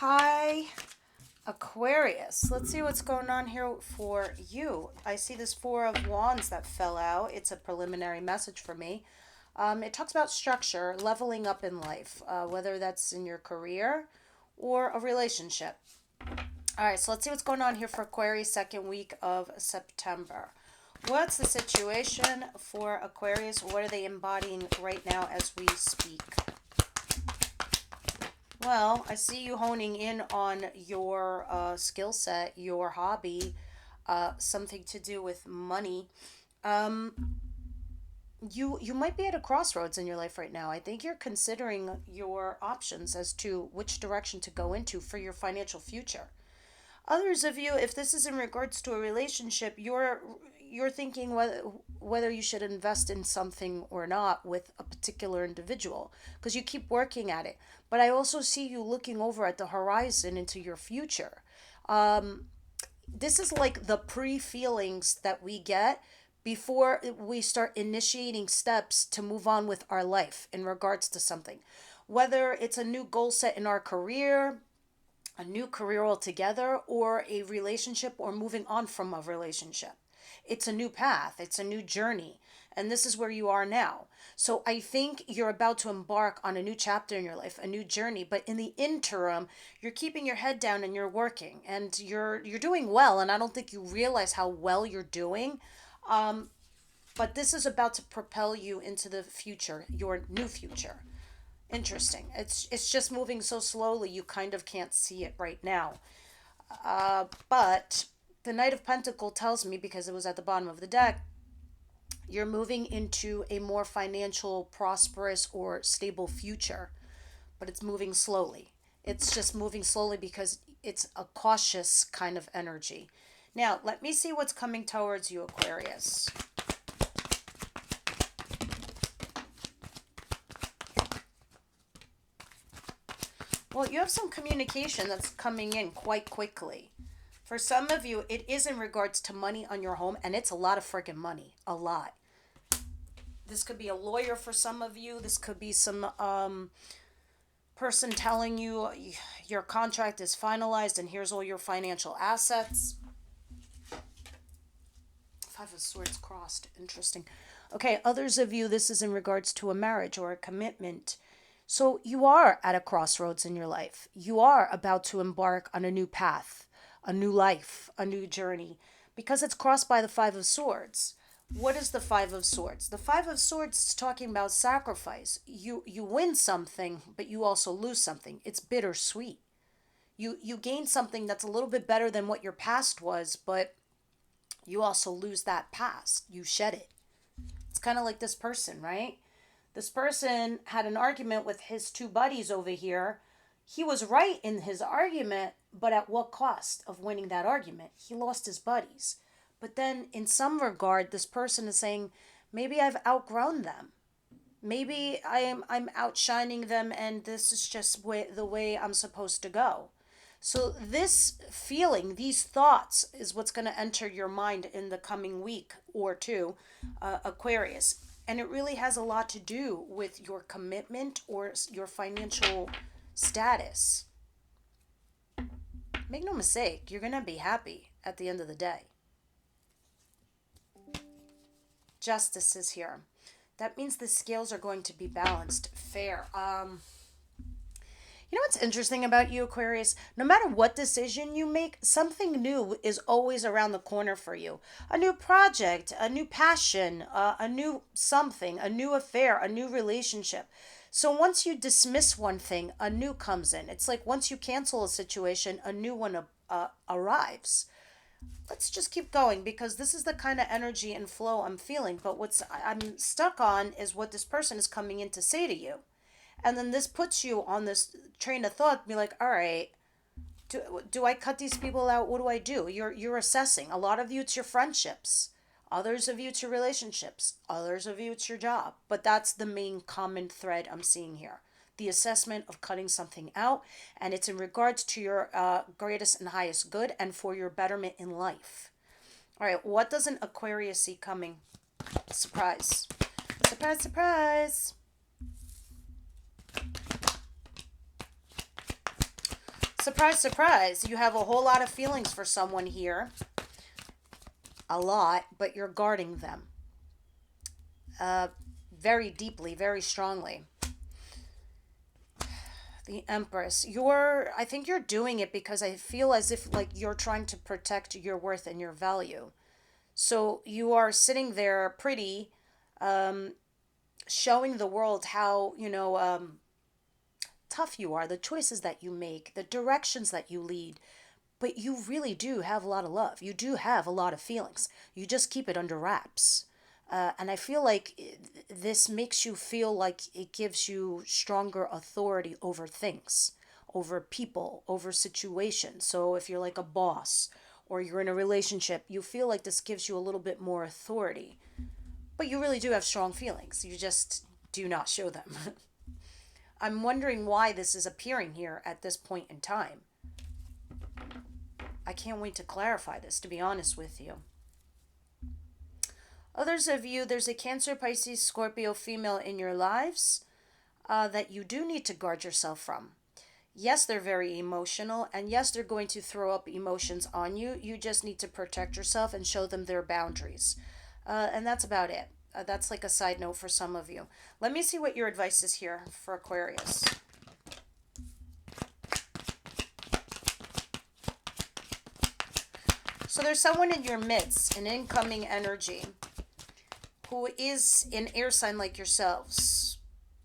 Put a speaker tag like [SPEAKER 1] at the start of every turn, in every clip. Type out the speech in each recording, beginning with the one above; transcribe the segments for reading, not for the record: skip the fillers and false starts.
[SPEAKER 1] Hi, Aquarius. Let's see what's going on here for you. I see this Four of Wands that fell out. It's a preliminary message for me. It talks about structure, leveling up in life, whether that's in your career or a relationship. All right, so let's see what's going on here for Aquarius, second week of September. What's the situation for Aquarius? What are they embodying right now as we speak? Well, I see you honing in on your skill set, your hobby, something to do with money. Um, you might be at a crossroads in your life right now. I think you're considering your options as to which direction to go into for your financial future. Others of you, if this is in regards to a relationship, you're thinking whether you should invest in something or not with a particular individual because you keep working at it. But I also see you looking over at the horizon into your future. Um, this is like the pre-feelings that we get before we start initiating steps to move on with our life in regards to something, whether it's a new goal set in our career, a new career altogether, or a relationship, or moving on from a relationship. It's a new path, it's a new journey, and this is where you are now. So I think you're about to embark on a new chapter in your life, a new journey, but in the interim, you're keeping your head down and you're working and you're doing well, and I don't think you realize how well you're doing. Um but this is about to propel you into the future, your new future. Interesting. It's just moving so slowly you kind of can't see it right now. But the Knight of Pentacle tells me, because it was at the bottom of the deck, you're moving into a more financial, prosperous, or stable future, but it's moving slowly. It's just moving slowly because it's a cautious kind of energy. Now, let me see what's coming towards you, Aquarius. Well, you have some communication that's coming in quite quickly. For some of you, it is in regards to money on your home, and it's a lot of freaking money. A lot. This could be a lawyer for some of you. This could be some person telling you your contract is finalized and here's all your financial assets. Five of Swords crossed. Interesting. Okay, others of you, this is in regards to a marriage or a commitment. So you are at a crossroads in your life. You are about to embark on a new path, a new life, a new journey, because it's crossed by the Five of Swords. What is the Five of Swords? The Five of Swords is talking about sacrifice. You win something, but you also lose something. It's bittersweet. You gain something that's a little bit better than what your past was, but you also lose that past. You shed it. It's kind of like this person, right? This person had an argument with his two buddies over here. He was right in his argument, but at what cost of winning that argument? He lost his buddies. But then, in some regard, this person is saying, maybe I've outgrown them. Maybe I'm outshining them, and this is just the way I'm supposed to go. So this feeling, these thoughts, is what's going to enter your mind in the coming week or two, Aquarius. And it really has a lot to do with your commitment or your financial status. Make no mistake, you're going to be happy at the end of the day. Justice is here. That means the scales are going to be balanced, fair. You know what's interesting about you, Aquarius? No matter what decision you make, something new is always around the corner for you. A new project, a new passion, a new something, a new affair, a new relationship. So once you dismiss one thing, a new comes in. It's like once you cancel a situation, a new one arrives. Let's just keep going because this is the kind of energy and flow I'm feeling. But what's I'm stuck on is what this person is coming in to say to you. And then this puts you on this train of thought, be like, all right, do I cut these people out? What do I do? You're assessing. A lot of you, it's your friendships. Others of you, it's your relationships. Others of you, it's your job. But that's the main common thread I'm seeing here. The assessment of cutting something out. And it's in regards to your greatest and highest good and for your betterment in life. All right, what does an Aquarius see coming? Surprise. Surprise, surprise. surprise, surprise, you have a whole lot of feelings for someone here. A lot, but you're guarding them. Very deeply, very strongly. The Empress. I think you're doing it because I feel as if like you're trying to protect your worth and your value. So you are sitting there pretty, showing the world how, tough you are, the choices that you make, the directions that you lead. But you really do have a lot of love. You do have a lot of feelings. You just keep it under wraps. And I feel like this makes you feel like it gives you stronger authority over things, over people, over situations. So if you're like a boss or you're in a relationship, you feel like this gives you a little bit more authority. But you really do have strong feelings. You just do not show them. I'm wondering why this is appearing here at this point in time. I can't wait to clarify this, to be honest with you. Others of you, there's a Cancer, Pisces, Scorpio female in your lives that you do need to guard yourself from. Yes, they're very emotional, and yes, they're going to throw up emotions on you. You just need to protect yourself and show them their boundaries. And that's about it. That's like a side note for some of you. Let me see what your advice is here for Aquarius. So there's someone in your midst, an incoming energy, who is an air sign like yourselves.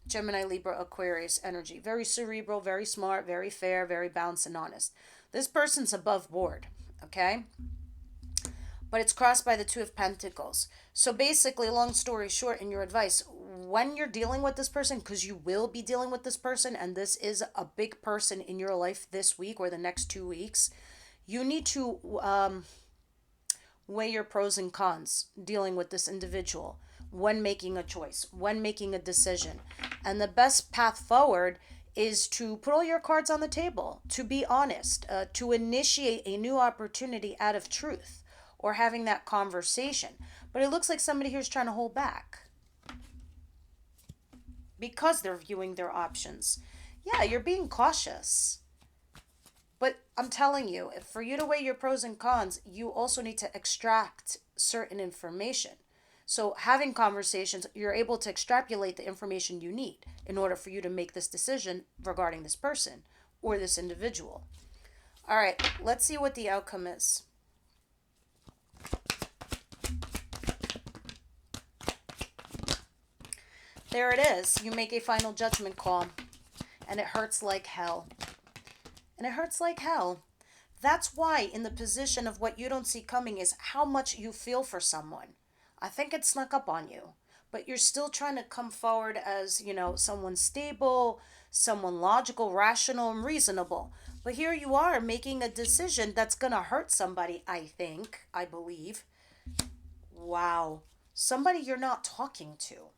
[SPEAKER 1] Gemini, Libra, Aquarius energy. Very cerebral, very smart, very fair, very balanced and honest. This person's above board, okay? But it's crossed by the Two of Pentacles. So basically, long story short, in your advice, when you're dealing with this person, because you will be dealing with this person, and this is a big person in your life this week or the next 2 weeks, you need to weigh your pros and cons dealing with this individual when making a choice, when making a decision. And the best path forward is to put all your cards on the table, to be honest, to initiate a new opportunity out of truth or having that conversation. But it looks like somebody here is trying to hold back because they're viewing their options. Yeah, you're being cautious. But I'm telling you, for you to weigh your pros and cons, you also need to extract certain information. So having conversations, you're able to extrapolate the information you need in order for you to make this decision regarding this person or this individual. All right, let's see what the outcome is. There it is. You make a final judgment call, and it hurts like hell. And it hurts like hell. That's why in the position of what you don't see coming is how much you feel for someone. I think it snuck up on you, but you're still trying to come forward as, someone stable, someone logical, rational, and reasonable. But here you are making a decision that's going to hurt somebody, I believe. Wow. Somebody you're not talking to.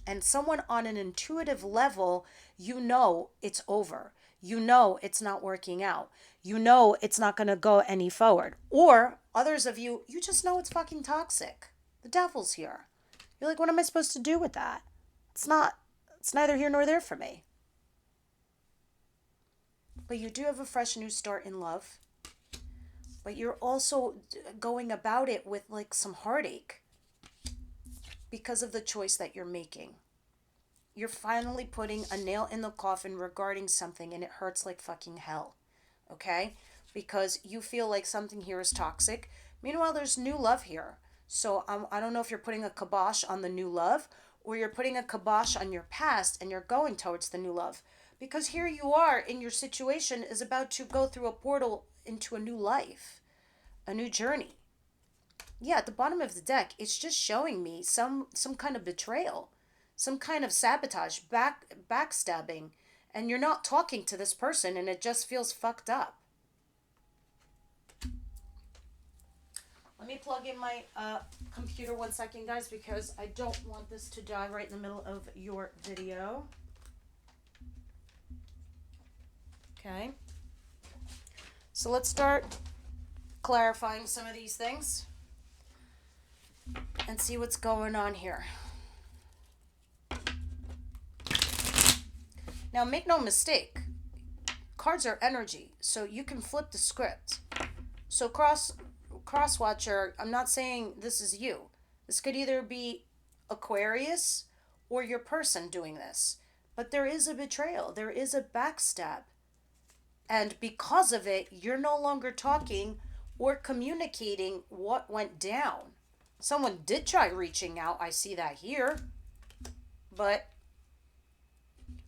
[SPEAKER 1] And someone on an intuitive level, it's over. It's not working out. It's not going to go any forward. Or others of you, you just know it's fucking toxic. The devil's here. You're like, what am I supposed to do with that? It's neither here nor there for me. But you do have a fresh new start in love. But you're also going about it with like some heartache because of the choice that you're making. You're finally putting a nail in the coffin regarding something, and it hurts like fucking hell. Okay? Because you feel like something here is toxic. Meanwhile, there's new love here. So I don't know if you're putting a kibosh on the new love or you're putting a kibosh on your past and you're going towards the new love. Because here you are in your situation is about to go through a portal into a new life, a new journey. Yeah, at the bottom of the deck, it's just showing me some kind of betrayal, some kind of sabotage, backstabbing, and you're not talking to this person and it just feels fucked up. Let me plug in my computer 1 second, guys, because I don't want this to die right in the middle of your video. Okay. So let's start clarifying some of these things and see what's going on here. Now, make no mistake. cards are energy, so you can flip the script. So cross watcher, I'm not saying this is you. This could either be Aquarius or your person doing this. But there is a betrayal, there is a backstab. And because of it, you're no longer talking or communicating what went down. Someone did try reaching out. I see that here. But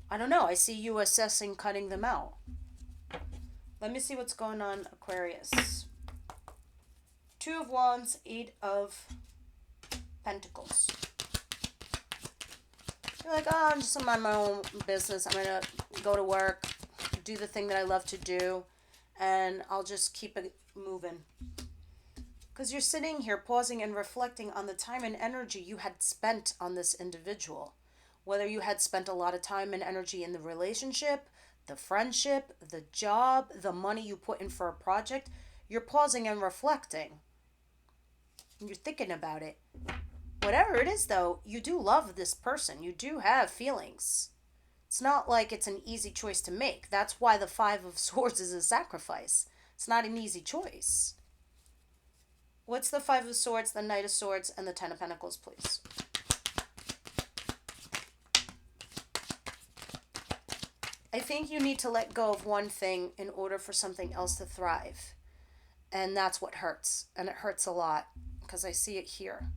[SPEAKER 1] I don't know. I see you assessing cutting them out. Let me see what's going on, Aquarius. Two of Wands, Eight of Pentacles. You're like, oh, I'm just on my own business. I'm going to go to work, do the thing that I love to do, and I'll just keep it moving. Because you're sitting here pausing and reflecting on the time and energy you had spent on this individual. Whether you had spent a lot of time and energy in the relationship, the friendship, the job, the money you put in for a project, you're pausing and reflecting. And you're thinking about it. Whatever it is, though, you do love this person. You do have feelings. It's not like it's an easy choice to make. That's why the Five of Swords is a sacrifice. It's not an easy choice. What's the Five of Swords, the Knight of Swords, and the Ten of Pentacles, please? I think you need to let go of one thing in order for something else to thrive. And that's what hurts. And it hurts a lot because I see it here.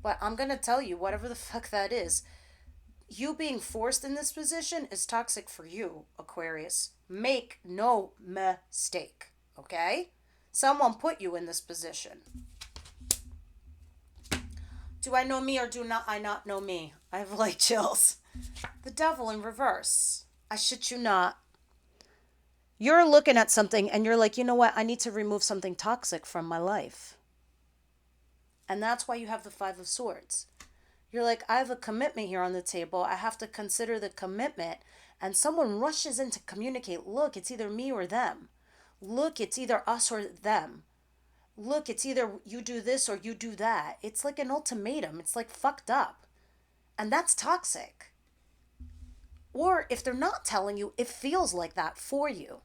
[SPEAKER 1] But I'm going to tell you, whatever the fuck that is, you being forced in this position is toxic for you, Aquarius. Make no mistake, okay? Someone put you in this position. Do I know me or do not I not know me? I have light chills. The Devil in reverse. I shit you not. You're looking at something and you're like, you know what? I need to remove something toxic from my life. And that's why you have the Five of Swords. You're like, I have a commitment here on the table. I have to consider the commitment. And someone rushes in to communicate. Look, it's either me or them. Look, it's either us or them. Look, it's either you do this or you do that. It's like an ultimatum. It's like fucked up. And that's toxic. Or if they're not telling you, it feels like that for you.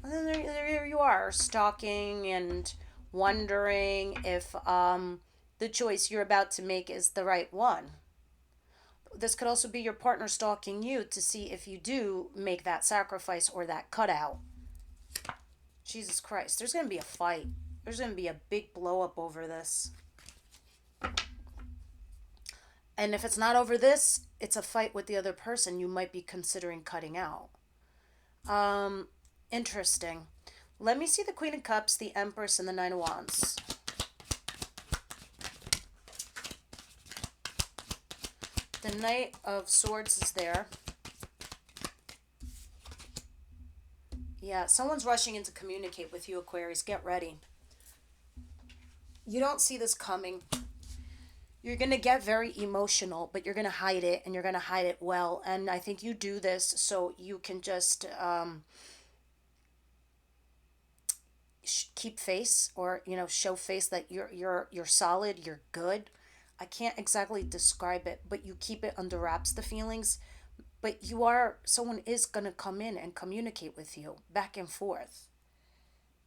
[SPEAKER 1] And then there you are, stalking and wondering if the choice you're about to make is the right one. This could also be your partner stalking you to see if you do make that sacrifice or that cutout. Jesus Christ, there's going to be a fight. There's going to be a big blow up over this. And if it's not over this, it's a fight with the other person you might be considering cutting out. Interesting. Let me see the Queen of Cups, the Empress, and the Nine of Wands. The Knight of Swords is there. Yeah, someone's rushing in to communicate with you, Aquarius. Get ready. You don't see this coming. You're going to get very emotional, but you're going to hide it, and you're going to hide it well. And I think you do this so you can just keep face, or show face that you're solid, you're good. I can't exactly describe it, but you keep it under wraps, the feelings. But someone is going to come in and communicate with you back and forth.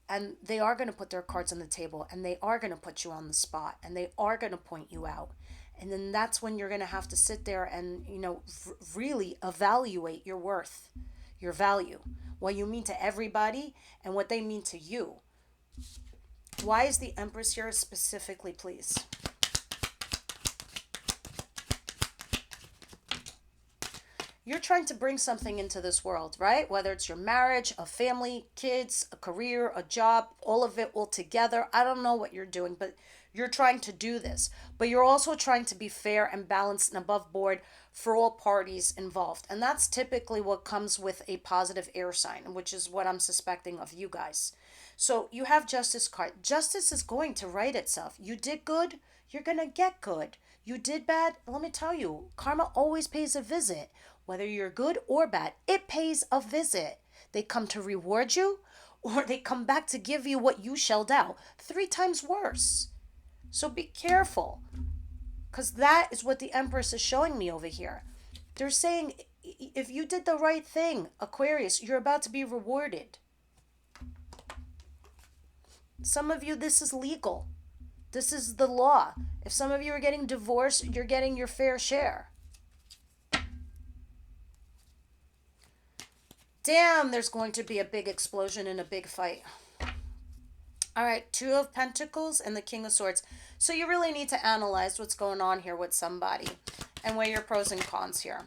[SPEAKER 1] And they are going to put their cards on the table, and they are going to put you on the spot, and they are going to point you out. And then that's when you're going to have to sit there and, really evaluate your worth, your value, what you mean to everybody and what they mean to you. Why is the Empress here specifically, please? You're trying to bring something into this world, right? Whether it's your marriage, a family, kids, a career, a job, all of it all together. I don't know what you're doing, but you're trying to do this. But you're also trying to be fair and balanced and above board for all parties involved. And that's typically what comes with a positive air sign, which is what I'm suspecting of you guys. So you have Justice card. Justice is going to right itself. You did good, you're going to get good. You did bad, let me tell you, karma always pays a visit. Whether you're good or bad, it pays a visit. They come to reward you, or they come back to give you what you shelled out 3 times worse. So be careful, because that is what the Empress is showing me over here. They're saying if you did the right thing, Aquarius, you're about to be rewarded. Some of you, this is legal. This is the law. If some of you are getting divorced, you're getting your fair share. Damn, there's going to be a big explosion and a big fight. All right, Two of Pentacles and the King of Swords. So you really need to analyze what's going on here with somebody and weigh your pros and cons here.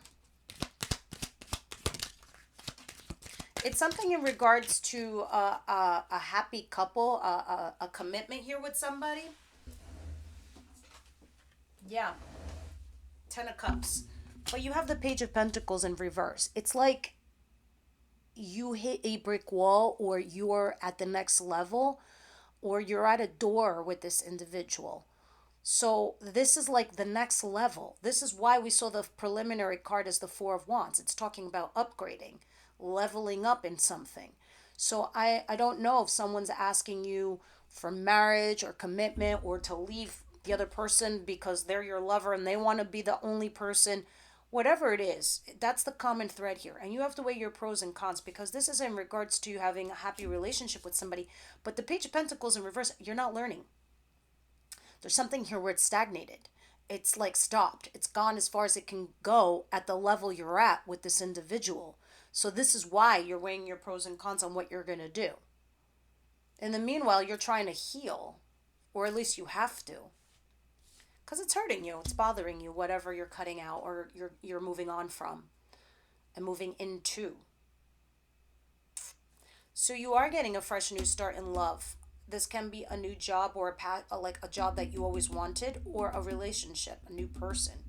[SPEAKER 1] It's something in regards to a happy couple, a commitment here with somebody. Yeah, Ten of Cups. But you have the Page of Pentacles in reverse. It's like you hit a brick wall, or you're at the next level, or you're at a door with this individual. So this is like the next level. This is why we saw the preliminary card as the Four of Wands. It's talking about upgrading, leveling up in something. So I don't know if someone's asking you for marriage or commitment, or to leave the other person because they're your lover and they want to be the only person. Whatever it is, that's the common thread here. And you have to weigh your pros and cons, because this is in regards to you having a happy relationship with somebody. But the Page of Pentacles in reverse, you're not learning. There's something here where it's stagnated. It's like stopped. It's gone as far as it can go at the level you're at with this individual. So this is why you're weighing your pros and cons on what you're going to do. In the meanwhile, you're trying to heal, or at least you have to. Because it's hurting you, it's bothering you, whatever you're cutting out or you're moving on from and moving into. So you are getting a fresh new start in love. This can be a new job, or like a job that you always wanted, or a relationship, a new person.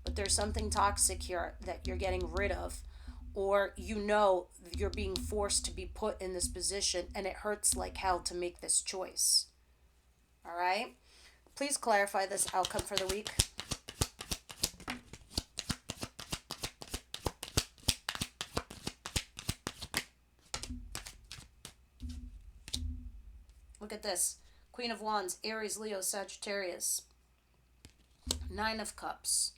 [SPEAKER 1] But there's something toxic here that you're getting rid of, or you're being forced to be put in this position, and it hurts like hell to make this choice. All right? Please clarify this outcome for the week. Look at this. Queen of Wands, Aries, Leo, Sagittarius. Nine of Cups.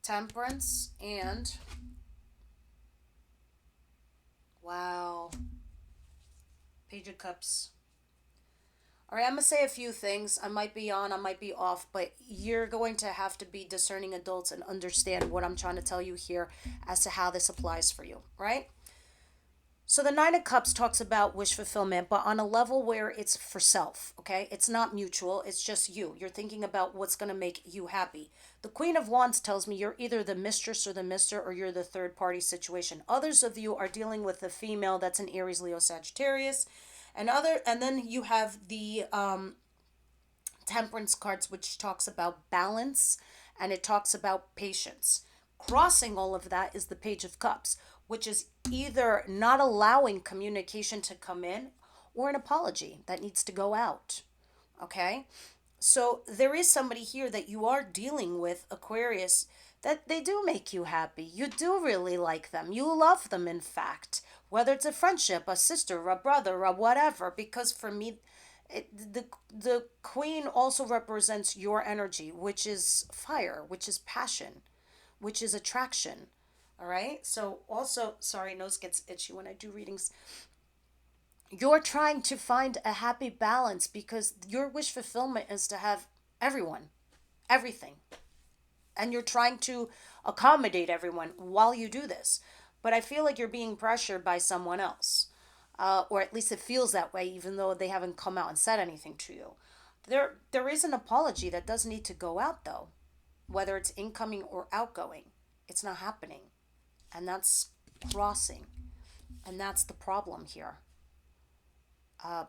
[SPEAKER 1] Temperance and... Wow. Page of Cups. All right, I'm going to say a few things. I might be on, I might be off, but you're going to have to be discerning adults and understand what I'm trying to tell you here as to how this applies for you, right? So the Nine of Cups talks about wish fulfillment, but on a level where it's for self, okay? It's not mutual, it's just you. You're thinking about what's going to make you happy. The Queen of Wands tells me you're either the mistress or the mister, or you're the third party situation. Others of you are dealing with a female that's an Aries, Leo, Sagittarius. And then you have the Temperance cards, which talks about balance, and it talks about patience. Crossing all of that is the Page of Cups, which is either not allowing communication to come in, or an apology that needs to go out. Okay? So there is somebody here that you are dealing with, Aquarius, that they do make you happy. You do really like them. You love them, in fact. Whether it's a friendship, a sister, a brother, or whatever. Because for me, the queen also represents your energy, which is fire, which is passion, which is attraction. All right? So also, sorry, nose gets itchy when I do readings. You're trying to find a happy balance, because your wish fulfillment is to have everyone, everything. And you're trying to accommodate everyone while you do this. But I feel like you're being pressured by someone else. Or at least it feels that way, even though they haven't come out and said anything to you. There is an apology that does need to go out, though. Whether it's incoming or outgoing. It's not happening. And that's crossing. And that's the problem here. I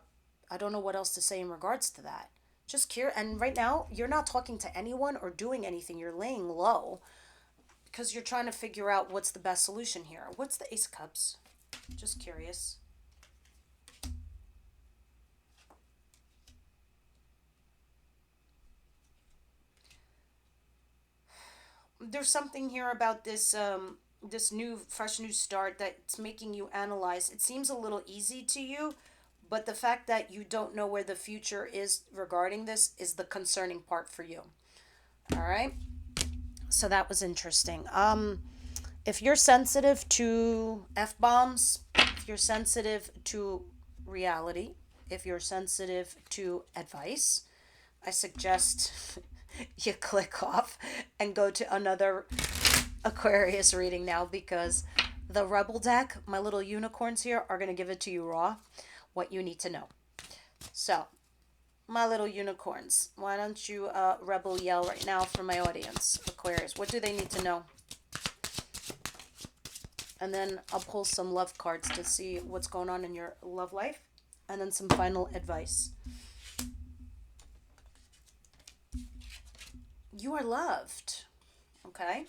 [SPEAKER 1] don't know what else to say in regards to that. Just curious. And right now, you're not talking to anyone or doing anything. You're laying low because you're trying to figure out what's the best solution here. What's the Ace of Cups? Just curious. There's something here about this this fresh new start that's making you analyze. It seems a little easy to you, but the fact that you don't know where the future is regarding this is the concerning part for you. All right? So that was interesting. If you're sensitive to F bombs, if you're sensitive to reality, if you're sensitive to advice, I suggest you click off and go to another Aquarius reading now, because the Rebel deck, my little unicorns here, are going to give it to you raw, what you need to know. So, my little unicorns, why don't you Rebel yell right now for my audience, Aquarius? What do they need to know? And then I'll pull some love cards to see what's going on in your love life, and then some final advice. You are loved, okay?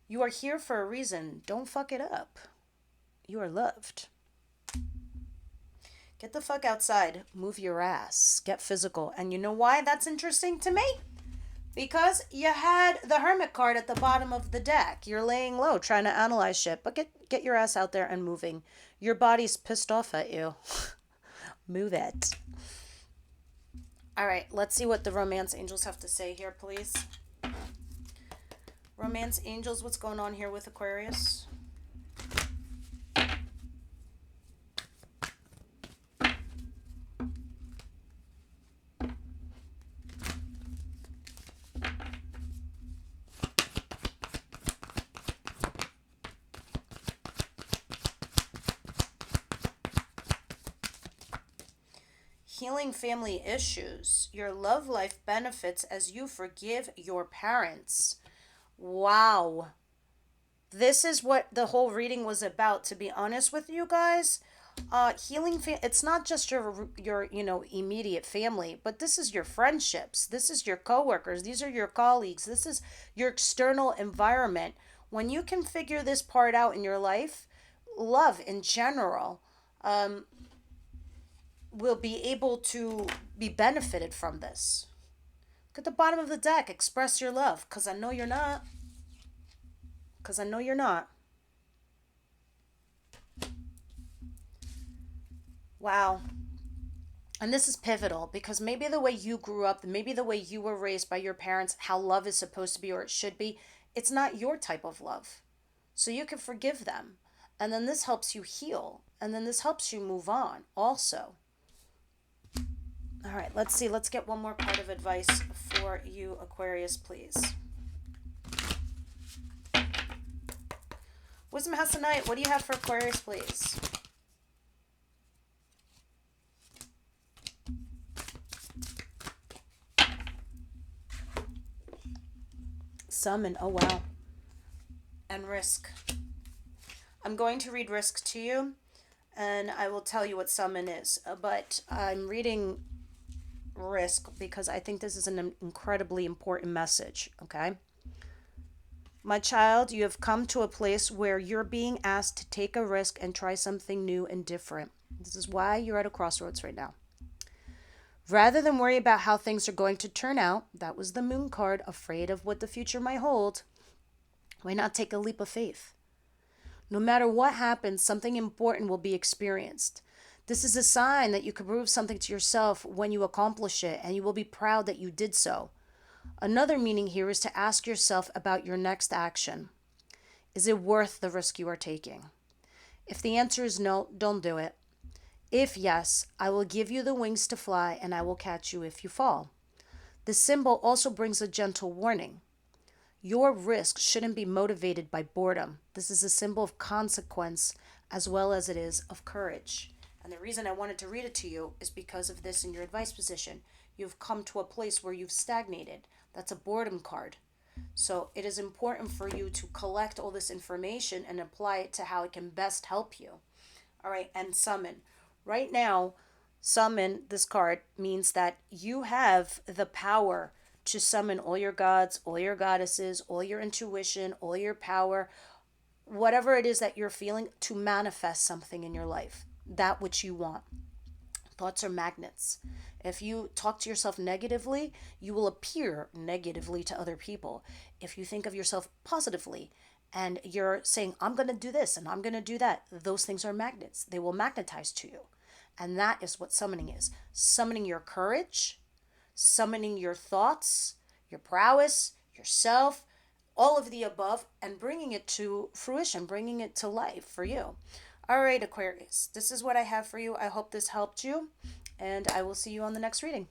[SPEAKER 1] You are here for a reason. Don't fuck it up. You are loved. Get the fuck outside. Move your ass. Get physical. And you know why that's interesting to me? Because you had the Hermit card at the bottom of the deck. You're laying low, trying to analyze shit. But get your ass out there and moving. Your body's pissed off at you. Move it. All right, let's see what the romance angels have to say here, please. Romance angels, what's going on here with Aquarius? Healing family issues. Your love life benefits as you forgive your parents. Wow. This is what the whole reading was about, to be honest with you guys. It's not just your immediate family, but this is your friendships. This is your coworkers. These are your colleagues. This is your external environment. When you can figure this part out in your life, love in general, will be able to be benefited from this. Look at the bottom of the deck. Express your love, because I know you're not. Because I know you're not. Wow. And this is pivotal, because maybe the way you grew up, maybe the way you were raised by your parents, how love is supposed to be or it should be, it's not your type of love. So you can forgive them. And then this helps you heal. And then this helps you move on also. All right, let's see. Let's get one more part of advice for you, Aquarius, please. Wisdom House tonight, what do you have for Aquarius, please? Summon, oh wow. And risk. I'm going to read risk to you, and I will tell you what summon is. But I'm reading risk because I think this is an incredibly important message, okay? My child, you have come to a place where you're being asked to take a risk and try something new and different. This is why you're at a crossroads right now. Rather than worry about how things are going to turn out, that was the moon card, afraid of what the future might hold, why not take a leap of faith? No matter what happens, something important will be experienced. This is a sign that you can prove something to yourself when you accomplish it, and you will be proud that you did so. Another meaning here is to ask yourself about your next action. Is it worth the risk you are taking? If the answer is no, don't do it. If yes, I will give you the wings to fly, and I will catch you if you fall. This symbol also brings a gentle warning. Your risk shouldn't be motivated by boredom. This is a symbol of consequence as well as it is of courage. And the reason I wanted to read it to you is because of this in your advice position. You've come to a place where you've stagnated. That's a boredom card. So it is important for you to collect all this information and apply it to how it can best help you. All right, and summon. Right now, summon, this card, means that you have the power to summon all your gods, all your goddesses, all your intuition, all your power, whatever it is that you're feeling, to manifest something in your life, that which you want. Thoughts are magnets. If you talk to yourself negatively, you will appear negatively to other people. If you think of yourself positively and you're saying, I'm going to do this and I'm going to do that, those things are magnets. They will magnetize to you. And that is what summoning is. Summoning your courage, summoning your thoughts, your prowess, yourself, all of the above and bringing it to fruition, bringing it to life for you. All right, Aquarius, this is what I have for you. I hope this helped you, and I will see you on the next reading.